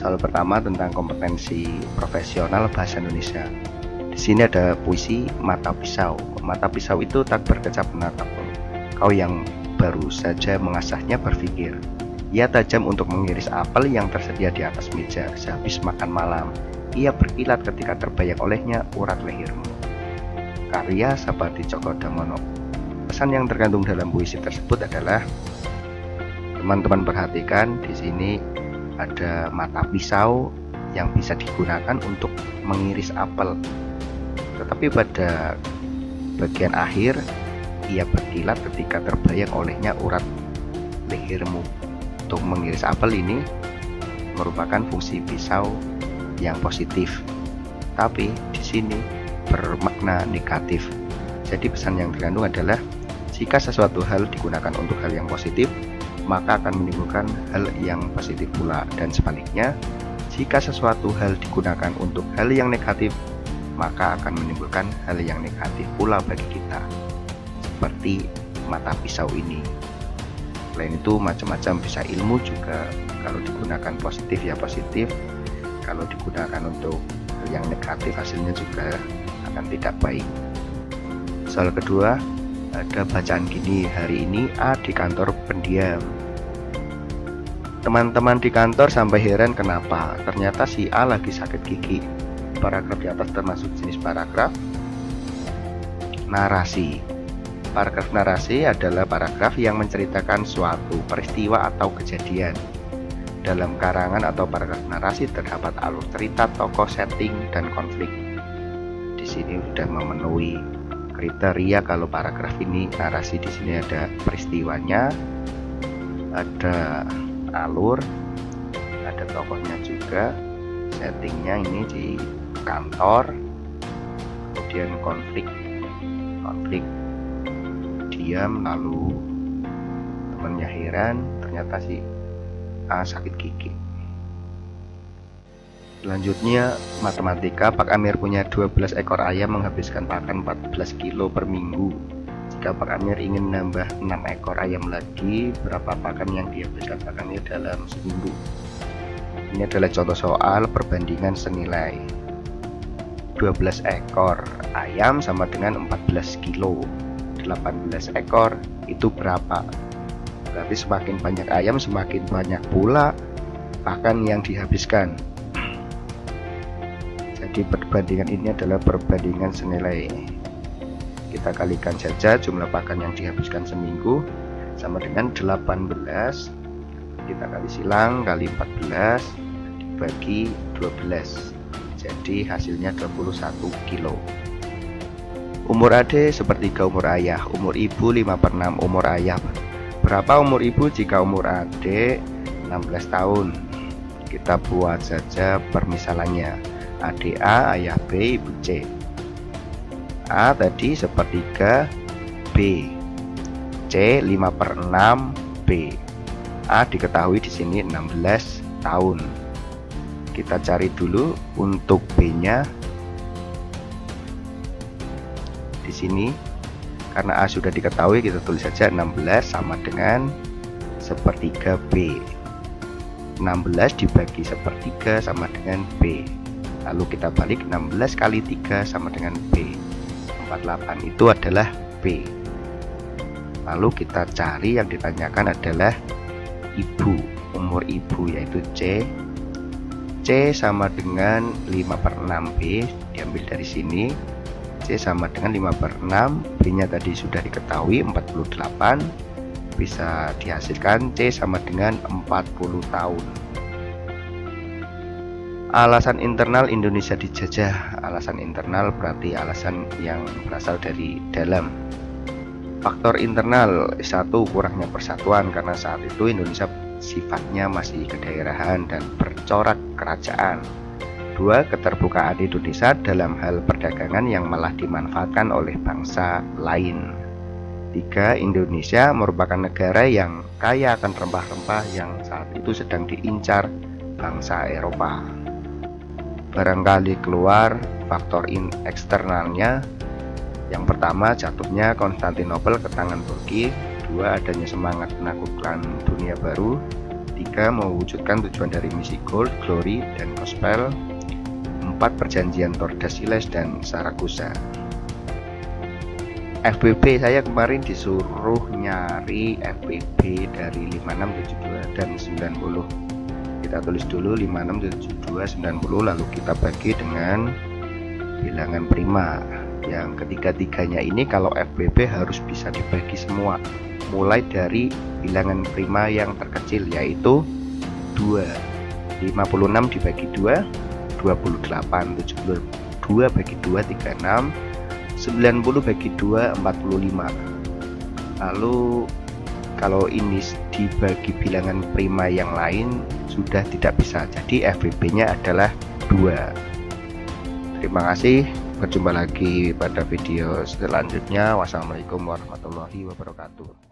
Soal pertama tentang kompetensi profesional bahasa Indonesia. Di sini ada puisi mata pisau. Mata pisau itu tak berkecap menatapmu. Kau yang baru saja mengasahnya berpikir. Ia tajam untuk mengiris apel yang tersedia di atas meja sehabis makan malam. Ia berkilat ketika terbayang olehnya urat lehermu. Karya Sabati Djoko Damono. Pesan yang terkandung dalam puisi tersebut adalah, teman-teman perhatikan di sini ada mata pisau yang bisa digunakan untuk mengiris apel. Tetapi pada bagian akhir, ia berkilat ketika terbayang olehnya urat lehermu. Untuk mengiris apel ini merupakan fungsi pisau yang positif, tapi di sini bermakna negatif. Jadi pesan yang terkandung adalah, jika sesuatu hal digunakan untuk hal yang positif, maka akan menimbulkan hal yang positif pula, dan sebaliknya, jika sesuatu hal digunakan untuk hal yang negatif, maka akan menimbulkan hal yang negatif pula bagi kita, seperti mata pisau ini. Selain itu macam-macam, bisa ilmu juga, kalau digunakan positif ya positif, kalau digunakan untuk hal yang negatif hasilnya juga akan tidak baik. Soal kedua, ada bacaan gini, hari ini A di kantor pendiam. Teman-teman di kantor sampai heran kenapa, ternyata si A lagi sakit gigi. Paragraf di atas termasuk jenis paragraf narasi. Paragraf narasi adalah paragraf yang menceritakan suatu peristiwa atau kejadian. Dalam karangan atau paragraf narasi terdapat alur cerita, tokoh, setting, dan konflik. Di sini sudah memenuhi kriteria kalau paragraf ini narasi. Di sini ada peristiwanya, ada alur, ada tokohnya juga, settingnya ini di kantor, kemudian konflik diam, lalu temannya heran ternyata si A sakit gigi. Selanjutnya matematika, Pak Amir punya 12 ekor ayam, menghabiskan pakan 14 kilo per minggu. Jika Pak Amir ingin menambah 6 ekor ayam lagi, berapa pakan yang dihabiskan Pak Amir dalam seminggu? Ini adalah contoh soal perbandingan senilai. 12 ekor ayam sama dengan 14 kilo. 18 ekor itu berapa? Berarti semakin banyak ayam semakin banyak pula pakan yang dihabiskan. Jadi perbandingan ini adalah perbandingan senilai. Kita kalikan saja jumlah pakan yang dihabiskan seminggu sama dengan 18. Kita kali silang kali 14 dibagi 12. Jadi hasilnya 21 kilo. Umur adik sepertiga umur ayah, umur ibu 5/6 umur ayah. Berapa umur ibu jika umur adik 16 tahun? Kita buat saja permisalannya. Adik A, ayah B, ibu C. A tadi sepertiga, B. C 5/6 B. A diketahui di sini 16 tahun. Kita cari dulu untuk B-nya. Di sini karena A sudah diketahui, kita tulis saja 16 sama dengan sepertiga B. 16 dibagi sepertiga sama dengan B. Lalu kita balik, 16 kali 3 sama dengan B. 48 itu adalah B. Lalu kita cari yang ditanyakan adalah ibu, umur ibu yaitu C. C sama dengan 5/6 B, diambil dari sini. C sama dengan 5/6, B nya tadi sudah diketahui 48, bisa dihasilkan C sama dengan 40 tahun. Alasan internal Indonesia dijajah. Alasan internal berarti alasan yang berasal dari dalam. Faktor internal, 1. Kurangnya persatuan, karena saat itu Indonesia sifatnya masih kedaerahan dan bercorak kerajaan. 2. Keterbukaan Indonesia dalam hal perdagangan yang malah dimanfaatkan oleh bangsa lain. 3. Indonesia merupakan negara yang kaya akan rempah-rempah yang saat itu sedang diincar bangsa Eropa. Barangkali keluar faktor eksternalnya. Yang pertama, jatuhnya Konstantinopel ke tangan Turki. 2. Adanya semangat menaklukkan dunia baru. 3. Mewujudkan tujuan dari misi Gold, Glory, dan Gospel. 4. Perjanjian Tordesillas dan Saragossa. FBB saya kemarin disuruh nyari FBB dari 5672 dan 90. Kita tulis dulu 5672 90, lalu kita bagi dengan bilangan prima. Yang ketiga-tiganya ini kalau FBB harus bisa dibagi semua, mulai dari bilangan prima yang terkecil yaitu 2. 56 dibagi 2 28, 72 bagi 2 36, 90 bagi 2 45. Lalu kalau ini dibagi bilangan prima yang lain sudah tidak bisa, jadi FBB nya adalah 2. Terima kasih, berjumpa lagi pada video selanjutnya. Wassalamualaikum warahmatullahi wabarakatuh.